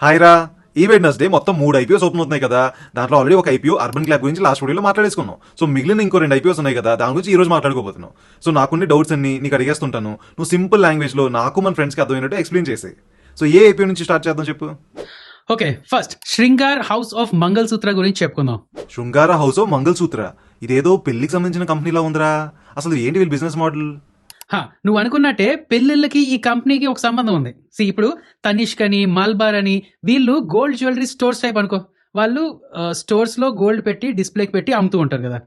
Hi రా. ఈ Wednesday మొత్తం 3 ఐపీఓస్ ఓపెన్ అవుతున్నాయి కదా. దాంట్లో ఆల్రెడీ ఒక ఐపీఓ అర్బన్ క్లాబ్ గురించి లాస్ట్ వీడియోలో మాట్లాడేసుకున్నాం. సో మిగిలిన ఇంకో 2 ఐపీఓస్ ఉన్నాయి కదా, దాని గురించి ఈ రోజు మాట్లాడుకోబోతున్నాం. సో నాకున్న డౌట్స్ అన్ని నీకు అడిగేస్తుంటాను. నువ్వు సింపుల్ లాంగ్వేజ్ లో నాకు మన ఫ్రెండ్స్ కి అర్థమైనట్టు ఎక్స్ప్లెయిన్ చేసే. సో ఏ ఐపీఓ నుంచి స్టార్ట్ చేద్దాం చెప్పు. Okay, first శృంగార్ house of mangalsutra గురించి చెప్పుకుందాం. శృంగార హౌస్ ఆఫ్ మంగళసూత్ర, ఇదేదో పెళ్లికి సంబంధించిన కంపెనీలా ఉందిరా. అసలు ఏంటి వీళ్ళ బిజినెస్ మోడల్? నువ్వు అనుకున్నట్టే పెళ్ళిళ్ళకి ఈ కంపెనీకి ఒక సంబంధం ఉంది. ఇప్పుడు తనిష్క్ అని, మల్బార్ అని వీళ్ళు గోల్డ్ జ్యువెలరీ స్టోర్స్ టైప్ అనుకో. వాళ్ళు స్టోర్స్ లో గోల్డ్ పెట్టి డిస్ప్లేకి పెట్టి అమ్ముతూ ఉంటారు కదా.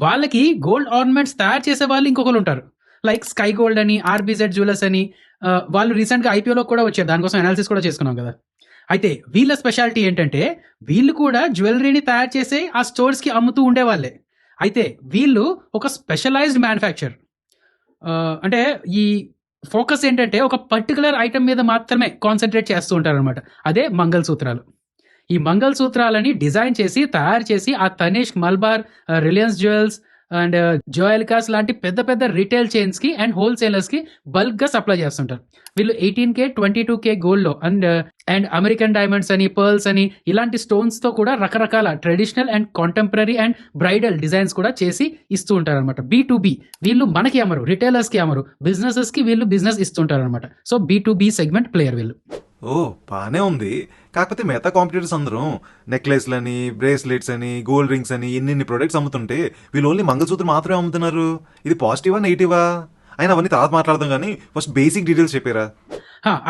వాళ్ళకి గోల్డ్ ఆర్నమెంట్స్ తయారు చేసే వాళ్ళు ఇంకొకరు ఉంటారు, లైక్ స్కై గోల్డ్ అని, ఆర్బిజెడ్ జ్యువెలర్స్ అని. వాళ్ళు రీసెంట్ గా ఐపీఓలో కూడా వచ్చారు, దానికోసం అనాలిసిస్ కూడా చేసుకున్నాం కదా. అయితే వీళ్ళ స్పెషాలిటీ ఏంటంటే వీళ్ళు కూడా జ్యువెలరీని తయారు చేసి ఆ స్టోర్స్ కి అమ్ముతూ ఉండేవాళ్ళే. అయితే వీళ్ళు ఒక స్పెషలైజ్డ్ మ్యానుఫ్యాక్చర్, అంటే ఈ ఫోకస్ ఏంటంటే ఒక పర్టికులర్ ఐటమ్ మీద మాత్రమే కాన్సన్ట్రేట్ చేస్తూ ఉంటారు అనమాట. అదే మంగళసూత్రాలు. ఈ మంగళసూత్రాలని డిజైన్ చేసి తయారు చేసి ఆ Tanishq, Malabar, Reliance jewels and Joyalukkas లాంటి పెద్ద పెద్ద రిటైల్ చైన్స్ కి అండ్ హోల్సేలర్స్ కి బల్క్ గా సప్లై చేస్తుంటారు. వీళ్ళు 18K 22K గోల్డ్ లో అండ్ అమెరికన్ డైమండ్స్ అని, పర్ల్స్ అని ఇలాంటి స్టోన్స్ తో కూడా రకరకాల traditional and contemporary and bridal designs కూడా చేసి ఇస్తూ ఉంటారు అనమాట. B2B, వీళ్ళు మనకి అమరు, రిటైలర్స్ కి అమరు, బిజినెసెస్ కి వీళ్ళు బిజినెస్ ఇస్తుంటారు అనమాట. సో B2B సెగ్మెంట్ ప్లేయర్ వీళ్ళు. ఓ బానే ఉంది. కాకపోతే మిగతా కాంపిటీటర్స్ అందరూ నెక్లెస్లని, బ్రేస్లెట్స్ అని, గోల్డ్ రింగ్స్ అని ఇన్ని ప్రొడక్ట్స్ అమ్ముతుంటే వీళ్ళు ఓన్లీ మంగళసూత్రం మాత్రమే అమ్ముతున్నారు. ఇది పాజిటివా నెగిటివా? అయినా అవన్నీ తర్వాత మాట్లాడదాం, కానీ ఫస్ట్ బేసిక్ డీటెయిల్స్ చెప్పారా.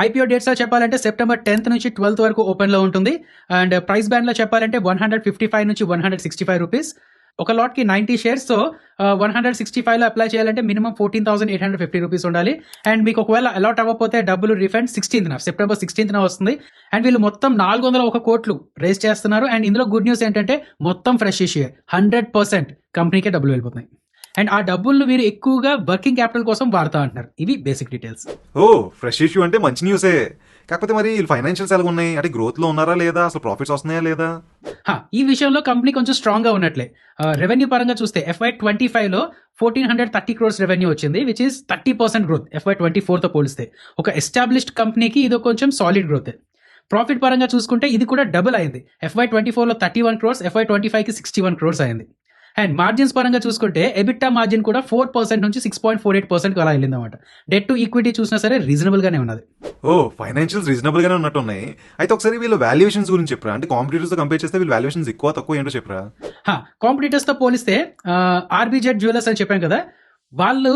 ఐపీఓ డేట్స్ లో చెప్పాలంటే సెప్టెంబర్ 10th నుంచి 12th వరకు ఓపెన్ లో ఉంటుంది. అండ్ ప్రైస్ బ్యాండ్ లో చెప్పాలంటే 155 నుంచి 165 రూపీస్. ఒక లాట్ కి 90 షేర్స్ తో 165 లో అప్లై చేయాలంటే మినిమం 14,850 రూపీస్ ఉండాలి. అండ్ మీకు ఒకవేళ అలాట్ అవ్వకపోతే డబ్బులు రిఫండ్ సెప్టెంబర్ 16th వస్తుంది. అండ్ వీళ్ళు మొత్తం 401 కోట్లు రేస్ చేస్తున్నారు. అండ్ ఇందులో గుడ్ న్యూస్ ఏంటంటే మొత్తం ఫ్రెష్ ఇష్యూ, 100% కంపెనీకే డబ్బులు వెళ్ళిపోతున్నాయి. అండ్ ఆ డబ్బులను వీరు ఎక్కువగా వర్కింగ్ క్యాపిటల్ కోసం వాడుతా అంటున్నారు. ఇవి బేసిక్ డీటెయిల్స్. ఓ ఫ్రెష్ ఇష్యూ అంటే మంచి న్యూసే. కాకపోతే మరి ఫైనాన్షియల్స్ ఎలా ఉన్నాయి? అంటే గ్రోత్ లో ఉన్నారా లేదా, అసలు ప్రాఫిట్స్ వస్తున్నాయా లేదా? ఈ విషయంలో కంపెనీ కొంచెం స్ట్రాంగ్ గా ఉన్నట్లే. రెవెన్యూ పరంగా చూస్తే FY25 లో 1430 crores రెవెన్యూ వచ్చింది, విచ్ ఈస్ 30% గ్రోత్ FY24 తో పోలిస్తే. ఒక ఎస్టాబ్లిష్డ్ కంపెనీకి ఇది కొంచెం సాలిడ్ గ్రోత్. ప్రాఫిట్ పరంగా చూసుకుంటే ఇది కూడా డబుల్ అయింది. FY24 లో 31 crores, FY25 కి 61 crores అయింది. అండ్ మార్జిన్స్ పరంగా చూసుకుంటే ఎబిటా మార్జిన్ కూడా 4% నుంచి 6.48% అలా వెళ్ళింది అనమాట. డెట్ టు ఈక్విటీ చూసినా సరే రీజనబుల్ గానే ఉన్నది. ఓ ఫైనాన్షియల్స్ రీజనబుల్ గానే ఉన్నట్టు ఉన్నాయి. అయితే ఒకసారి వీళ్ళు వాల్యుయేషన్స్ గురించి చెప్పరా. అంటే కాంపిటీటర్స్ తో కంపేర్ చేస్తే వీళ్ళు వాల్యుయేషన్స్ ఎక్కువ తక్కువ ఏంటో చెప్పరా. కాంపిటీటర్స్ తో పోలిస్తే ఆర్బిజెడ్ జ్యువెలర్స్ అని చెప్పాను కదా, వాళ్ళు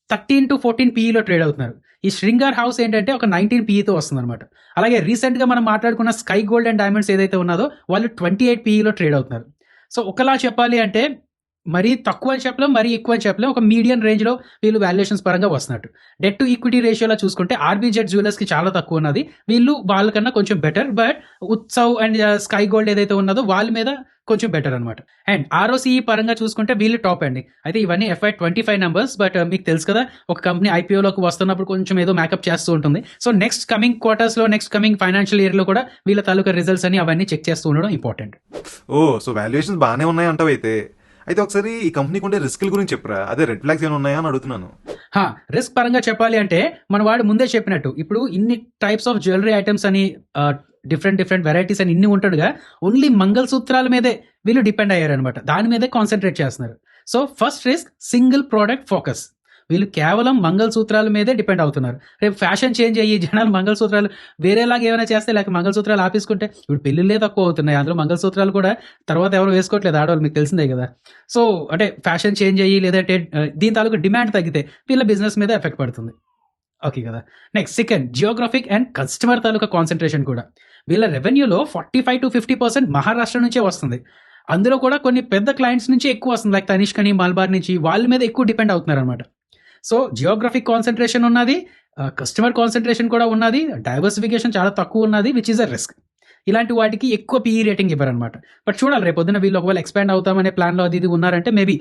13 to 14 PE లో ట్రేడ్ అవుతున్నారు. ఈ శృంగార్ హౌస్ ఏంటంటే ఒక 19 PE తో వస్తుంది అనమాట. అలాగే రీసెంట్ గా మనం మాట్లాడుకున్న స్కై గోల్డ్ అండ్ డైమండ్స్ ఏదైతే ఉన్నదో వాళ్ళు 28 PE లో ట్రేడ్ అవుతున్నారు. సో ఒకలా చెప్పాలి అంటే మరీ తక్కువ అని చెప్పలేం, మరీ ఎక్కువ అని చెప్పలేం, ఒక మీడియం రేంజ్ లో వీళ్ళు వాల్యుయేషన్స్ పరంగా వస్తున్నట్టు. డెట్ టు ఈక్విటీ రేషియోలో చూసుకుంటే ఆర్బిజెడ్ జ్యువెలర్స్ కి చాలా తక్కువ ఉన్నది, వీళ్ళు వాళ్ళకన్నా కొంచెం better. But Utsav and sky gold ఏదైతే ఉన్నదో వాళ్ళ మీద కొంచెం బెటర్ అనమాట. అండ్ ROCE పరంగా చూసుకుంటే వీళ్ళు టాప్ అండి. అయితే ఇవన్నీ FY25 నెంబర్స్, బట్ మీకు తెలుసు కదా ఒక కంపెనీ ఐపీఓలోకి వస్తున్నప్పుడు కొంచెం ఏదో మేకప్ చేస్తూ ఉంటుంది. సో నెక్స్ట్ కమింగ్ క్వార్టర్స్ లో, నెక్స్ట్ కమింగ్ ఫైనాన్షియల్ ఇయర్ లో కూడా వీళ్ళ తాలూకా రిజల్ట్స్ అని అవన్నీ చెక్ చేస్తూ ఉండడం ఇంపార్టెంట్. ఓ సో వాల్యుయేషన్స్ బాగానే ఉన్నాయి అంటావు. అయితే ఒకసారి ఈ కంపెనీకి ఉండే రిస్క్ గురించి చెప్పరా. అదే రెడ్ ఫ్లాగ్స్ ఏమైనా ఉన్నాయా అని అడుగుతున్నాను. రిస్క్ పరంగా చెప్పాలి అంటే మన వాడు ముందే చెప్పినట్టు ఇప్పుడు ఇన్ని టైప్స్ ఆఫ్ జ్యువెలరీ ఐటమ్స్ అని, డిఫరెంట్ వెరైటీస్ అని ఇన్ని ఉంటాడుగా, ఓన్లీ మంగళసూత్రాల మీదే వీళ్ళు డిపెండ్ అయ్యారనమాట. దాని మీదే కాన్సన్ట్రేట్ చేస్తున్నారు. So first risk single product focus. వీళ్ళు కేవలం మంగళసూత్రాల మీదే డిపెండ్ అవుతున్నారు. రేపు ఫ్యాషన్ చేంజ్ అయ్యి జనాలు మంగళసూత్రాలు వేరేలాగా ఏమైనా చేస్తే, లేక మంగళసూత్రాలు ఆపేసుకుంటే ఇప్పుడు పెళ్ళిళ్ళే తక్కువ అవుతున్నాయి, అందులో మంగళసూత్రాలు కూడా తర్వాత ఎవరు వేసుకోవట్లేదు ఆడవాళ్ళు, మీకు తెలిసిందే కదా. సో అంటే ఫ్యాషన్ చేంజ్ అయ్యి లేదంటే దీని తాలూకు డిమాండ్ తగ్గితే వీళ్ళ బిజినెస్ మీద ఎఫెక్ట్ పడుతుంది. ఓకే కదా. Next second, geographic and customer taluka concentration కూడా. వీళ్ళ రెవెన్యూలో 45 to 50% మహారాష్ట్ర నుంచే వస్తుంది. అందులో కూడా కొన్ని పెద్ద క్లయింట్స్ నుంచి ఎక్కువ వస్తుంది, లైక్ తనిష్క్ అని, మల్బార్ నుంచి, వాళ్ళ మీద ఎక్కువ డిపెండ్ అవుతున్నారు అనమాట. సో జియోగ్రఫిక్ కాన్సన్ట్రేషన్ ఉన్నది, కస్టమర్ కాన్సన్ట్రేషన్ కూడా ఉన్నది, డైవర్సిఫికేషన్ చాలా తక్కువ ఉన్నది, విచ్ ఈస్ అ రిస్క్. ఇలాంటి వాటికి ఎక్కువ PE రేటింగ్ ఇవ్వరనమాట. బట్ చూడాలి రేపు పొద్దున వీళ్ళు ఒకవేళ ఎక్స్పాండ్ అవుతామనే ప్లాన్లో అది ఇది ఉన్నారంటే మేబీ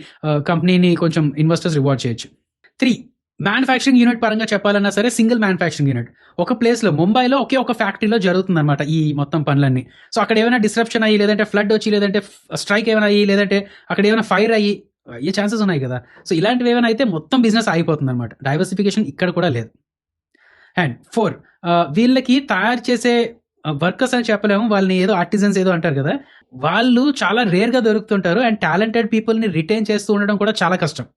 కంపెనీని కొంచెం ఇన్వెస్టర్స్ రివార్డ్ చేయొచ్చు. 3, మ్యానుఫ్యాక్చరింగ్ యూనిట్ పరంగా చెప్పాలన్నా సరే సింగిల్ మ్యానుఫ్యాక్చరింగ్ యూనిట్ ఒక ప్లేస్లో, ముంబైలో ఒకే ఒక ఫ్యాక్టరీలో జరుగుతుంది అనమాట ఈ మొత్తం పనులన్నీ. సో అక్కడ ఏమైనా డిస్రప్షన్ అయ్యి, లేదంటే ఫ్లడ్ వచ్చి, లేదంటే స్ట్రైక్ ఏమైనా అయ్యి, లేదంటే అక్కడ ఏమైనా ఫైర్ అయ్యి అయ్యే ఛాన్సెస్ ఉన్నాయి కదా. సో ఇలాంటివి ఏమైనా అయితే మొత్తం బిజినెస్ ఆగిపోతుంది అనమాట. డైవర్సిఫికేషన్ ఇక్కడ కూడా లేదు. అండ్ 4, వీళ్ళకి తయారు చేసే వర్కర్స్ అని చెప్పలేము. వాళ్ళని ఏదో ఆర్టిజన్స్ ఏదో అంటారు కదా! వాళ్ళు చాలా రేర్‌గా దొరుకుతుంటారు. అండ్ టాలెంటెడ్ పీపుల్‌ని రిటైన్ చేస్తూ ఉండడం కూడా చాలా కష్టం.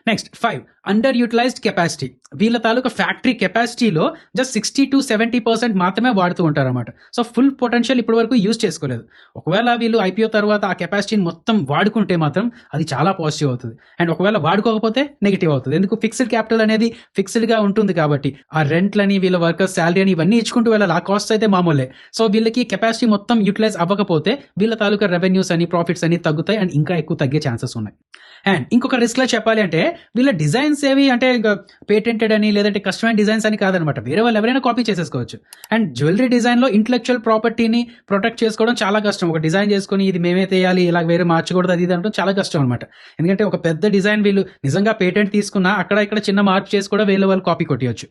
Next 5 under utilized capacity. వీళ్ళ తాలూకా ఫ్యాక్టరీ కెపాసిటీలో జస్ట్ 60-70% మాత్రమే వాడుతూ ఉంటారన్నమాట. సో, ఫుల్ పొటెన్షియల్ ఇప్పటి వరకు యూజ్ చేసుకోలేదు. ఒకవేళ వీళ్ళు ఐపీఓ తర్వాత ఆ కెపాసిటీని మొత్తం వాడుకుంటే మాత్రం అది చాలా పాజిటివ్ అవుతది. అండ్ ఒకవేళ వాడుకోకపోతే నెగెటివ్ అవుతది. ఎందుకు ఫిక్స్డ్ క్యాపిటల్ అనేది ఫిక్స్డ్‌గా ఉంటుంది కాబట్టి. ఆ రెంట్‌లని, వీళ్ళ వర్కర్స్ సాలరీ అని ఇవన్నీ ఇచ్చుకుంటూ వెళ్ళాలి. ఆ కాస్ట్స్ అయితే మామూలే. సో, వీళ్ళకి కెపాసిటీ మొత్తం యుటిలైజ్ అవ్వకపోతే వీళ్ళ తాలూకా రెవెన్యూస్ అని, ప్రాఫిట్స్ అని తగ్గుతాయి. అండ్ ఇంకా ఎక్కువ తగ్గే ఛాన్సెస్ ఉన్నాయి. అండ్ ఇంకొక రిస్క్‌లో చెప్పాలి అంటే వీళ్ళ డిజైన్స్ ఏవి అంటే ఇంక పేటెంటెడ్ అని లేదంటే కస్టమైజ్డ్ డిజైన్స్ అని కాదనమాట. వేరే వాళ్ళు ఎవరైనా కాపీ చేసేసుకోవచ్చు. అండ్ జ్యువెలరీ డిజైన్‌లో ఇంటెలెక్చువల్ ప్రాపర్టీని ప్రొటెక్ట్ చేసుకోవడం చాలా కష్టం. ఒక డిజైన్ చేసుకొని ఇది మేమే తీయాలి, ఇలా వేరే మార్చకూడదు అది ఇది అనడం చాలా కష్టం అనమాట. ఎందుకంటే ఒక పెద్ద డిజైన్ వీళ్ళు నిజంగా పేటెంట్ తీసుకున్నా అక్కడ ఇక్కడ చిన్న మార్పు చేసి కూడా వేరే వాళ్ళు కాపీ కొట్టేయొచ్చు.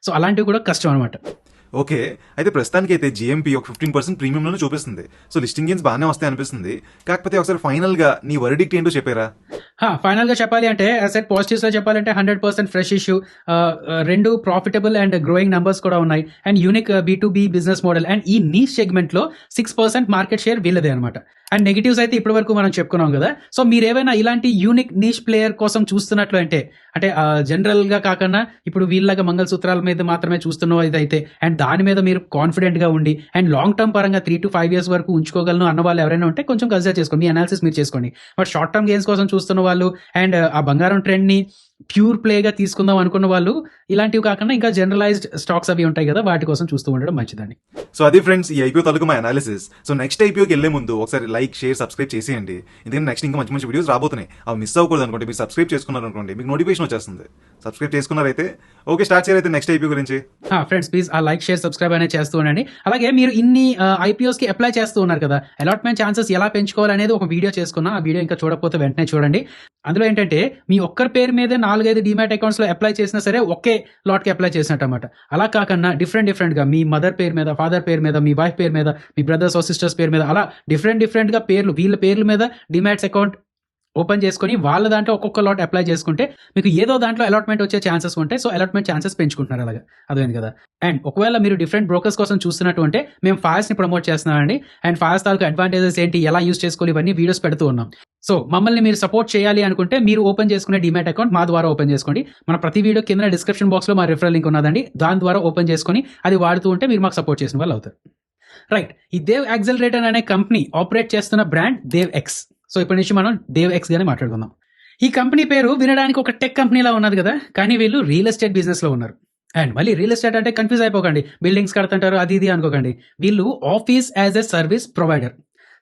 సో, అలాంటివి కూడా కష్టం అనమాట. ఓకే. అయితే ప్రస్తుతానికి అయితే జీఎంపీ ఒక 15% ప్రీమియంలోనే చూపిస్తుంది. సో లిస్టింగ్ గెయిన్స్ బాగానే వస్తాయి అనిపిస్తుంది. కాకపోతే ఒకసారి ఫైనల్గా నీ వర్డిక్ట్ ఏంటో చెప్పారా? ఫైనల్‌గా చెప్పాలి అంటే అసెట్ పాజిటివ్స్‌లో చెప్పాలంటే 100% fresh issue. 2 profitable and growing numbers కూడా ఉన్నాయి. అండ్ యూనిక్ బీ2బీ బిజినెస్ మోడల్. అండ్ ఈ నీష్ సెగ్మెంట్‌లో 6% మార్కెట్ షేర్ వీళ్ళదే అనమాట. అండ్ నెగెటివ్స్ అయితే ఇప్పటి వరకు మనం చెప్పుకున్నాం కదా! సో, మీరేమైనా ఇలాంటి యూనిక్ నీష్ ప్లేయర్ కోసం చూస్తున్నట్లు అంటే జనరల్‌గా కాకుండా ఇప్పుడు వీళ్ళలాగా మంగళసూత్రాల మీద మాత్రమే చూస్తున్నాం ఇదైతే అండ్ దాని మీద మీరు కాన్ఫిడెంట్‌గా ఉండి అండ్ లాంగ్ టర్మ్ పరంగా 3-5 ఇయర్స్ వరకు ఉంచుకోగలను అన్న వాళ్ళు ఎవరైనా ఉంటే కొంచెం కన్సిడర్ చేసుకోండి. మీ అనాలిసిస్ మీరు చేసుకోండి. బట్ షార్ట్ టర్మ్ గెయిన్స్ కోసం చూస్తున్న వాళ్ళు అండ్ ఆ బంగారం ట్రెండ్‌ని ప్యూర్ ప్లేగా తీసుకుందాం అనుకున్న వాళ్ళు ఇలాంటివి కాకుండా ఇంకా జనరలైజ్డ్ స్టాక్స్ అవి ఉంటాయి కదా! వాటి కోసం చూస్తూ ఉండడం మంచిదండి. సో అది ఫ్రెండ్స్ ఈ ఐపీఓ తాలూకు మా అనాలిసిస్. సో నెక్స్ట్ ఐపీఓకి వెళ్లే ముందు ఒకసారి లైక్, షేర్, సబ్స్క్రైబ్ చేసేయండి. ఎందుకంటే నెక్స్ట్ ఇంకా మంచి మంచి వీడియోస్ రాబోతున్నాయి. అవి మిస్ అవ్వకూడదు అనుకోండి. మీరు సబ్స్క్రైబ్ చేసుకున్నారు అనుకోండి మీకు నోటిఫికేషన్ వచ్చేస్తుంది. సబ్స్క్రైబ్ చేసుకున్నారైతే ఓకే స్టార్ట్ చేయారైతే నెక్స్ట్ ఐపీఓ గురించి. ఫ్రెండ్స్ ప్లీజ్ ఆ లైక్, షేర్, సబ్స్క్రైబ్ అనేది చేస్తూ ఉండండి. అలాగే మీరు ఇన్ని ఐపీఓస్‌కి అప్లై చేస్తూ ఉన్నారు కదా! అలాట్‌మెంట్ ఛాన్సెస్ ఎలా పెంచుకోవాలనేది ఒక వీడియో చేసుకున్నా. ఆ వీడియో ఇంకా చూడకపోతే వెంటనే చూడండి. అందులో ఏంటంటే మీ ఒక్కరి పేరు మీదే 4-5 డీమ్యాట్ అకౌంట్స్‌లో అప్లై చేసినా సరే ఒకే లాట్‌కి అప్లై చేసినట్టన్నమాట. అలా కాకుండా డిఫరెంట్‌గా మీ మదర్ పేరు మీద, ఫాదర్ పేరు మీద, మీ వైఫ్ పేరు మీద, మీ బ్రదర్స్ ఆర్ సిస్టర్స్ పేరు మీద అలా డిఫరెంట్‌గా పేర్లు వీళ్ళ పేర్ల మీద డీమ్యాట్స్ అకౌంట్ ఓపెన్ చేసుకొని వాళ్ళ దాంట్లో ఒక్కొక్క లాట్ అప్లై చేసుకుంటే మీకు ఏదో దాంట్లో అలాట్‌మెంట్ వచ్చే ఛాన్సెస్ ఉంటాయి. సో, అలాట్‌మెంట్ ఛాన్సెస్ పెంచుకుంటున్నారు అలాగా. అర్థమైంది కదా! అండ్ ఒకవేళ మీరు డిఫరెంట్ బ్రోకర్స్ కోసం చూస్తున్నట్టు ఉంటే మేము ఫాయర్స్‌ని ప్రమోట్ చేస్తున్నామండి. అండ్ ఫాయర్స్ తాలూకు అడ్వాంటేజెస్ ఏంటి, ఎలా యూజ్ చేసుకోవాలి ఇవన్నీ వీడియోస్ పెడుతూ ఉన్నాం. సో, మమ్మల్ని మీరు సపోర్ట్ చేయాలి అనుకుంటే మీరు ఓపెన్ చేసుకునే డీమ్యాట్ అకౌంట్ మా ద్వారా ఓపెన్ చేసుకోండి. మన ప్రతి వీడియో కింద డిస్క్రిప్షన్ బాక్స్‌లో మా రిఫరల్ లింక్ ఉన్నదండి. దాని ద్వారా ఓపెన్ చేసుకొని అది వాడుతూ ఉంటే మీరు మాకు సపోర్ట్ చేసిన వాళ్ళు అవుతారు. రైట్. ఈ దేవ్ యాక్సెలరేటర్ అనే కంపెనీ ఆపరేట్ చేస్తున్న బ్రాండ్ దేవ్ ఎక్స్. సో, ఇప్పటి నుంచి మనం దేవ్ ఎక్స్ గానే మాట్లాడుకుందాం. ఈ కంపెనీ పేరు వినడానికి ఒక టెక్ కంపెనీలా ఉన్నది కదా! కానీ వీళ్ళు రియల్ ఎస్టేట్ బిజినెస్‌లో ఉన్నారు. అండ్ మళ్ళీ రియల్ ఎస్టేట్ అంటే కన్‌ఫ్యూజ్ అయిపోకండి. బిల్డింగ్స్ కడుతుంటారు అది ఇది అనుకోకండి. వీళ్ళు office as a service provider.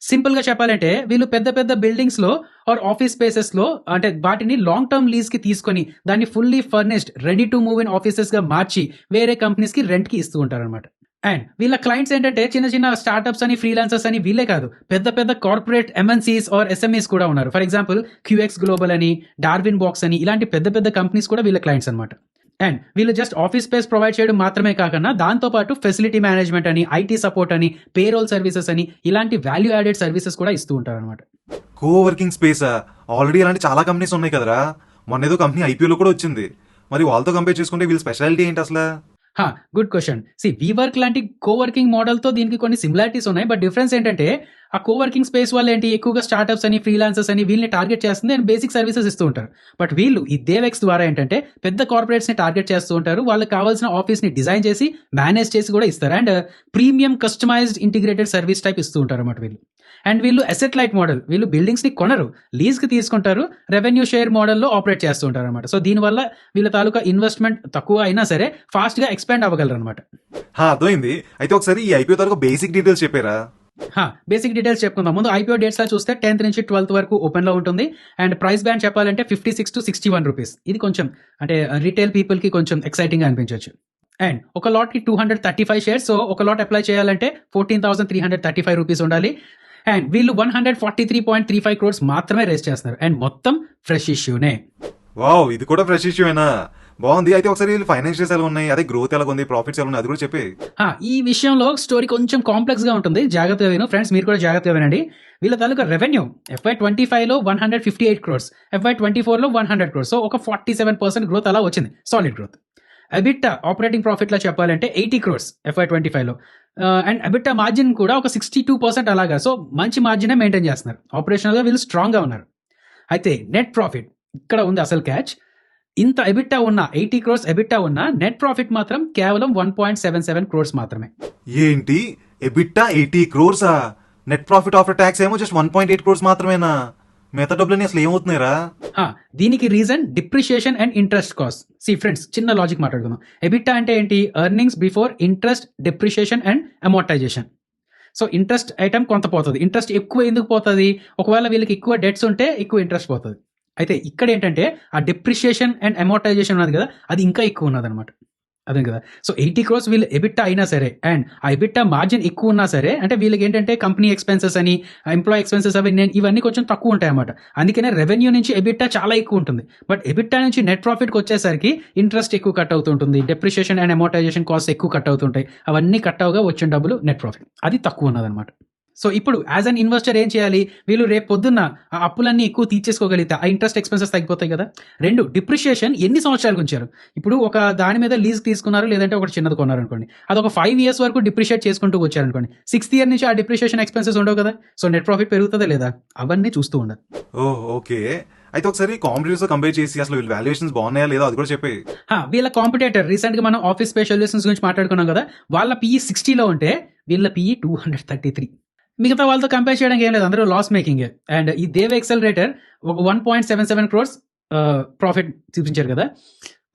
సింపుల్‌గా చెప్పాలంటే వీళ్ళు పెద్ద బిల్డింగ్స్‌లో ఆర్ ఆఫీస్ స్పేసెస్‌లో అంటే వాటిని లాంగ్ టర్మ్ లీజ్‌కి తీసుకొని దాన్ని fully furnished ready to move in ఆఫీసెస్‌గా మార్చి వేరే కంపెనీస్‌కి రెంట్‌కి ఇస్తూ ఉంటారన్నమాట. అండ్ వీళ్ళ క్లయింట్స్ ఏంటంటే చిన్న స్టార్టప్స్ అని, ఫ్రీలాన్సర్స్ అని వీళ్ళే కాదు. పెద్ద కార్పొరేట్ ఎంఎన్‌సీస్ ఆర్ ఎస్ఎంఈస్ కూడా ఉన్నారు. ఫర్ ఎగ్జాంపుల్ క్యూఎక్స్ గ్లోబల్ అని, డార్విన్ బాక్స్ అని ఇలాంటి పెద్ద కంపెనీస్ కూడా వీళ్ళ క్లయింట్స్ అన్నమాట. అండ్ వీళ్ళు జస్ట్ ఆఫీస్ స్పేస్ ప్రొవైడ్ చేయడం మాత్రమే కాకుండా దాంతో పాటు ఫెసిలిటీ మేనేజ్మెంట్ అని, ఐటీ సపోర్ట్ అని, పేరోల్ సర్వీసెస్ అని ఇలాంటి వాల్యూ యాడెడ్ సర్వీసెస్ కూడా ఇస్తూ ఉంటారన్నమాట. Co working స్పేసా? ఆల్రెడీ ఇలాంటి చాలా కంపెనీస్ ఉన్నాయి కదరా. మొన్న ఏదో కంపెనీ ఐపీఓలో కూడా వచ్చింది. మరి వాళ్ళతో కంపేర్ చేసుకుంటే వీళ్ళ స్పెషాలిటీ ఏంటి అసలు? Good question. వీవర్క్ లాంటి కోవర్కింగ్ మోడల్‌తో దీనికి కొన్ని సిమిలారిటీస్ ఉన్నాయి. బట్ డిఫరెన్స్ ఏంటంటే ఆ కోవర్కింగ్ స్పేస్ వాళ్ళు ఏంటి ఎక్కువగా స్టార్టప్స్ అని, ఫ్రీలాన్సర్స్ అని వీళ్ళని టార్గెట్ చేస్తుంది అండ్ బేసిక్ సర్వీసెస్ ఇస్తూ ఉంటారు. బట్ వీళ్ళు ఈ దేవెక్స్ ద్వారా ఏంటంటే పెద్ద కార్పొరేట్స్‌ని టార్గెట్ చేస్తూ ఉంటారు. వాళ్ళకి కావాల్సిన ఆఫీస్‌ని డిజైన్ చేసి, మేనేజ్ చేసి కూడా ఇస్తారు. And premium customized integrated service type ఇస్తూ ఉంటారన్నమాట వీళ్ళు. అండ్ వీళ్ళు అసెట్ లైట్ మోడల్. వీళ్ళు బిల్డింగ్స్‌ని కొనరు, లీజ్‌కి తీసుకుంటారు. రెవెన్యూ షేర్ మోడల్‌లో ఆపరేట్ చేస్తూ ఉంటారన్నమాట. సో, దీనివల్ల వీళ్ళ తాలూకా ఇన్వెస్ట్‌మెంట్ తక్కువ అయినా సరే ఫాస్ట్‌గా ఎక్స్పాండ్ అవ్వగలరన్నమాట. అర్థమైంది. అయితే ఒకసారి ఈ ఐపీఓ తాలూకు బేసిక్ డీటెయిల్స్ చెప్పారా? బేసిక్ డీటెయిల్స్ చెప్పుకుందాం. ముందు ఐపీఓ డేట్స్‌లో చూస్తే 10th నుంచి 12th వరకు ఓపెన్‌లో ఉంటుంది. అండ్ ప్రైస్ బ్యాండ్ చెప్పాలంటే 56-61 రూపీస్. ఇది కొంచెం అంటే రిటైల్ పీపుల్‌కి కొంచెం ఎక్సైటింగ్‌గా అనిపించొచ్చు. అండ్ ఒక లాట్‌కి 235 షేర్స్. సో, ఒక లాట్ అప్లై చేయాలంటే 14,335 రూపీస్ ఉండాలి. అండ్ వీళ్ళు 143.35 క్రోర్స్ మాత్రమే రేస్ చేస్తున్నారు. అండ్ మొత్తం ఫ్రెష్ ఇష్యూనే. వావ్! ఇది కూడా ఫ్రెష్ ఇష్యూయేనా? బాగుంది. అయితే ఒకసారి వీళ్ళు ఫైనాన్షియల్స్ ఎలా ఉన్నాయి, అదే గ్రోత్ ఎలా ఉంది, ప్రాఫిట్స్ ఎలా ఉన్నాయి అది కూడా చెప్పి. ఈ విషయంలో స్టోరీ కొంచెం కాంప్లెక్స్ గా ఉంటుంది. జాగ్రత్తగా విను ఫ్రెండ్స్, మీరు కూడా జాగ్రత్తగా వినండి. వీళ్ళ తాలూకా రెవెన్యూ FY25లో 158 క్రోర్స్, FY24లో 100 క్రోర్స్. సో, ఒక 47% గ్రోత్ అలా వచ్చింది, సాలిడ్ గ్రోత్. ఎబిట్టా ఆపరేటింగ్ ప్రాఫిట్లో చెప్పాలంటే 80 crores FY25లో. అండ్ ఎబిట్టా మార్జిన్ కూడా ఒక 62% అలాగా. సో మంచి మార్జినే మెయింటైన్ చేస్తున్నారు. ఆపరేషనల్గా వీళ్ళు స్ట్రాంగ్గా ఉన్నారు. అయితే నెట్ ప్రాఫిట్ ఇక్కడ ఉంది అసలు క్యాచ్. ఇంత ఎబిట్టా ఉన్న 80 crores ఎబిట్టా ఉన్న నెట్ ప్రాఫిట్ మాత్రం కేవలం 1.77 crores మాత్రమే. ఏంటి ఎబిట్టా 80 crores-ఆ? నెట్ ప్రాఫిట్ ఆఫ్టర్ ట్యాక్స్ ఏమో జస్ట్ 1.8 crores మాత్రమేనా? మిగతా డబ్బులని అసలు ఏమవుతున్నాయిరా? దీనికి reason depreciation and interest cost. See friends, చిన్న లాజిక్ మాట్లాడుకుందాం. ఎబిట్టా అంటే ఏంటి? Earnings before interest, depreciation and amortization. So interest item కొంత పోతుంది. ఇంట్రెస్ట్ ఎక్కువ ఎందుకు పోతుంది? ఒకవేళ వీళ్ళకి ఎక్కువ డెట్స్ ఉంటే ఎక్కువ ఇంట్రెస్ట్ పోతుంది. అయితే ఇక్కడ ఏంటంటే ఆ డిప్రిషియేషన్ అండ్ అమోర్టైజేషన్ ఉన్నది కదా, అది ఇంకా ఎక్కువ ఉన్నది అనమాట. అదే కదా. సో 80 crores వీళ్ళు ఎబిట్టా అయినా సరే, అండ్ ఆ ఎబిట్టా మార్జిన్ ఎక్కువ ఉన్నా సరే, అంటే వీళ్ళకి ఏంటంటే కంపెనీ ఎక్స్పెన్సెస్ అని, ఎంప్లాయీ ఎక్స్పెన్సెస్ ఇవన్నీ కొంచెం తక్కువ ఉంటాయి అన్నమాట. అందుకనే రెవెన్యూ నుంచి ఎబిట్టా చాలా ఎక్కువ ఉంటుంది. బట్ ఎబిట్టా నుంచి నెట్ ప్రాఫిట్కి వచ్చేసరికి ఇంట్రెస్ట్ ఎక్కువ కట్ అవుతుంటుంది, డెప్రిషియేషన్ అండ్ అమోర్టైజేషన్ కాస్ట్ ఎక్కువ కట్ అవుతుంటాయి. అవన్నీ కట్ అవగా వచ్చిన డబ్బులు నెట్ ప్రాఫిట్ అది తక్కువ ఉన్నదన్నమాట. సో ఇప్పుడు యాజ్ అన్ ఇన్వెస్టర్ ఏం చేయాలి? వీళ్ళు రేపు పొద్దున్న ఆ అప్పులన్నీ ఎక్కువ తీర్చేసుకోగలిగితే ఆ ఇంట్రెస్ట్ ఎక్స్పెన్సెస్ తగ్గిపోతాయి కదా. రెండు, డిప్రిషియేషన్ ఎన్ని సంవత్సరాలకు ఉంచారు? ఇప్పుడు ఒక దాని మీద లీజ్ తీసుకున్నారు, లేదంటే ఒకటి చిన్నది కొన్నారు అనుకోండి, అది ఒక 5 years వరకు డిప్రిషియేట్ చేసుకుంటూ వచ్చారనుకోండి, 6th year నుంచి ఆ డిప్రిషియేషన్ ఎక్స్పెన్సెస్ ఉండవు కదా. సో నెట్ ప్రాఫిట్ పెరుగుతుందా లేదా, అవన్నీ చూస్తూ ఉండాలి. ఓకే. అయితే ఒకసారి కాంపిటీటర్స్ తో కంపేర్ చేసి అసలు వీళ్ళ వాల్యుయేషన్స్ బాగున్నాయా లేదా అది కూడా చెప్పి. వీళ్ళ కాంపిటేటర్ రీసెంట్ గా మనం ఆఫీస్ స్పేస్ సొల్యూషన్స్ గురించి మాట్లాడుకున్నాం కదా, వాళ్ళ PE 60లో ఉంటే వీళ్ళ PE 233. మిగతా వాళ్ళతో కంపేర్ చేయడానికి ఏం లేదు, అందరూ లాస్ మేకింగ్. అండ్ ఈ దేవ్ ఎక్సెలరేటర్ ఒక 1.77 crores ప్రాఫిట్ చూపించారు కదా,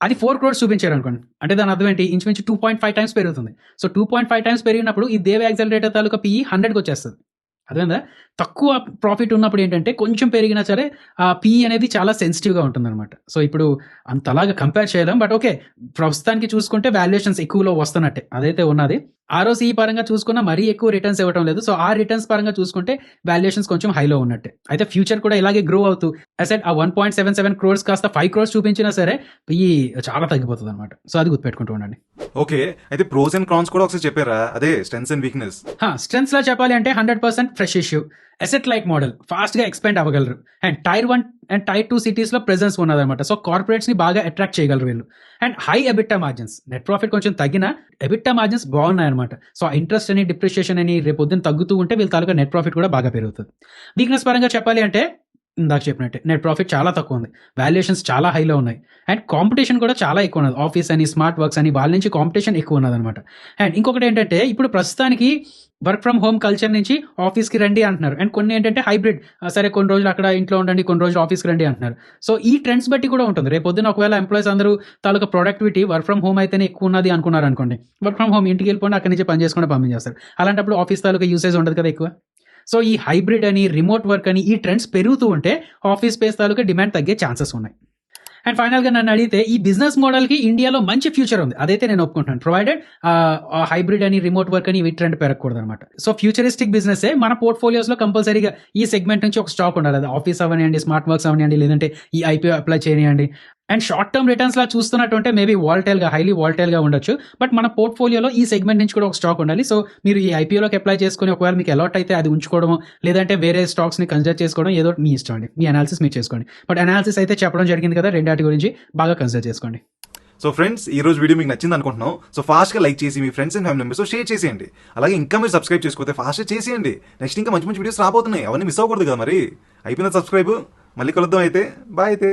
అది 4 crores చూపించారు అనుకోండి. అంటే దాని అర్థం ఏంటి? ఇంచుమించు 2.5 times పెరుగుతుంది. సో 2.5 times పెరిగినప్పుడు ఈ దేవ్ ఎక్సెలరేటర్ తాలూకా PE 100కి వచ్చేస్తుంది. అదేందా? తక్కువ ప్రాఫిట్ ఉన్నప్పుడు ఏంటంటే కొంచెం పెరిగినా సరే ఆ PE అనేది చాలా సెన్సిటివ్గా ఉంటుంది అనమాట. సో ఇప్పుడు అంతలాగా కంపేర్ చేయలేం. బట్ ఓకే, ప్రస్తుతానికి చూసుకుంటే వాల్యుయేషన్స్ ఎక్కువలో వస్తున్నట్టే అదైతే ఉన్నది. ROCE పరంగా చూసుకున్నా మరీ ఎక్కువ రిటర్న్స్ ఇవ్వడం లేదు. సో ఆ రిటర్న్స్ పరంగా చూసుకుంటే వాల్యుయేషన్స్ కొంచెం హైలో ఉన్నట్టే. అయితే ఫ్యూచర్ కూడా ఇలాగే గ్రో అవుతూ అసెట్ ఆ 1.77 crores కాస్త 5 crores చూపించినా సరే PE చాలా తగ్గిపోతుంది అనమాట. సో అది గుర్తుపెట్టుకుంటూ ఉండండి. ఓకే. అయితే ప్రోస్ అండ్ కాన్స్ కూడా ఒకసారి చెప్పారా? అదే స్ట్రెంగ్స్ అండ్ వీక్నెస్. స్ట్రెంగ్స్ లా చెప్పాలి అంటే 100% fresh issue, asset like model, fast గా ఎక్స్పెండ్ అవ్వగలరు, and Tier 1 and Tier 2 cities లో ప్రెజెన్స్ ఉన్నదన్నమాట. సో కార్పొరేట్స్ ని బాగా అట్రాక్ట్ చేయగలరు వీళ్ళు. And high EBITDA margins, net profit కొంచెం తగ్గిన ఎబిట్టా మార్జిన్స్ బాగున్నాయి అనమాట. సో ఇంట్రెస్ట్ అని, డిప్రిషియేషన్ అని రేపు పొద్దున్న తగ్గుతూ ఉంటే వీళ్ళ తాలూకా నెట్ ప్రాఫిట్ కూడా బాగా పెరుగుతుంది. వీక్నెస్ పరంగా చెప్పాలి అంటే ఇందాక చెప్పినట్టే నెట్ ప్రాఫిట్ చాలా తక్కువ ఉంది, వాల్యుయేషన్స్ చాలా హైలో ఉన్నాయి, అండ్ కాంపిటీషన్ కూడా చాలా ఎక్కువ ఉన్నది. ఆఫీస్ అని, స్మార్ట్ వర్క్స్ అని వాళ్ళ నుంచి కాంపిటీషన్ ఎక్కువ ఉన్నది అనమాట. అండ్ ఇంకొకటి ఏంటంటే ఇప్పుడు ప్రస్తుతానికి వర్క్ ఫ్రమ్ హోమ్ కల్చర్ నుంచి ఆఫీస్కి రండి అంటున్నారు. అండ్ కొన్ని ఏంటంటే హైబ్రిడ్, సరే కొన్ని రోజులు అక్కడ ఇంట్లో ఉండండి, కొన్ని రోజులు ఆఫీస్కి రండి అంటున్నారు. సో ఈ ట్రెండ్స్ బట్టి కూడా ఉంటుంది. రేపు పొద్దున ఒకవేళ ఎంప్లాయీస్ అందరూ తాలూకా ప్రొడక్టివిటీ వర్క్ ఫ్రమ్ హోమ్ అయితేనే ఎక్కువ ఉన్నది అనుకున్నారు అనుకోండి, వర్క్ ఫ్రమ్ హోమ్ ఇంటికి వెళ్ళిపోండి, అక్కడి నుంచి పని చేసుకుని పంపించేస్తారు. అలాంటప్పుడు ఆఫీస్ తాలూకా యూసేజ్ ఉండదు కదా ఎక్కువ. సో ఈ హైబ్రిడ్ అని, రిమోట్ వర్క్ అని ఈ ట్రెండ్స్ పెరుగుతూ ఉంటే ఆఫీస్ స్పేస్ తాలూకా డిమాండ్ తగ్గే ఛాన్సెస్ ఉన్నాయి. అండ్ ఫైనల్గా నన్ను అడిగితే ఈ బిజినెస్ మోడల్కి ఇండియాలో మంచి ఫ్యూచర్ ఉంది, అదైతే నేను ఒప్పుకుంటాను, ప్రొవైడెడ్ హైబ్రిడ్ అని, రిమోట్ వర్క్ అని ఈ ట్రెండ్ పెరగకూడదు అనమాట. సో ఫ్యూచరిస్టిక్ బిజినెస్ మన పోర్ట్ఫోలియోస్లో కంపల్సరీగా ఈ సెగ్మెంట్ నుంచి ఒక స్టాక్ ఉండాలి. అది ఆఫీస్ అవనివ్వండి, స్మార్ట్ వర్క్స్ అవనివ్వండి, లేదంటే ఈ IPO అప్లై చేయనివ్వండి. అండ్ షార్ట్ టర్మ్ రిటర్న్స్ లా చూస్తున్నట్టుంటే మేబీ వాల్టైల్గా, హైలీ వాల్టైల్గా ఉండొచ్చు. బట్ మన పోర్ట్ఫోలియోలో ఈ సెగ్మెంట్ నుంచి కూడా ఒక స్టాక్ ఉండాలి. సో మీరు ఈ IPOలోకి అప్లై చేసుకుని ఒకవేళ మీకు అలాట్ అయితే అది ఉంచుకోవడం, లేదంటే వేరే స్టాక్స్ని కన్సిడర్ చేసుకోవడం ఏదో మీ ఇష్టం అండి, మీ అనాలిసిస్ మీరు చేసుకోండి. బట్ అనాలిసిస్ అయితే చెప్పడం జరిగింది కదా, రెండాటి గురించి బాగా కన్సిడర్ చేసుకోండి. సో ఫ్రెండ్స్, ఈ రోజు వీడియో మీకు నచ్చింది అనుకుంటున్నాం. సో ఫాస్ట్గా లైక్ చేసి మీ friends and family members share చేసేయండి. అలాగే ఇంకా మీరు సబ్స్క్రైబ్ చేసుకోతే ఫాస్ట్గా చేసేయండి. నెక్స్ట్ ఇంకా మంచి మంచి వీడియోస్ రాబోతున్నాయి, అవన్నీ మిస్ అవ్వకూడదు కదా. మరి అయిపోయిందా సబ్స్క్రైబ్? మళ్ళీ కలుద్దాం అయితే. బాయ్ అయితే.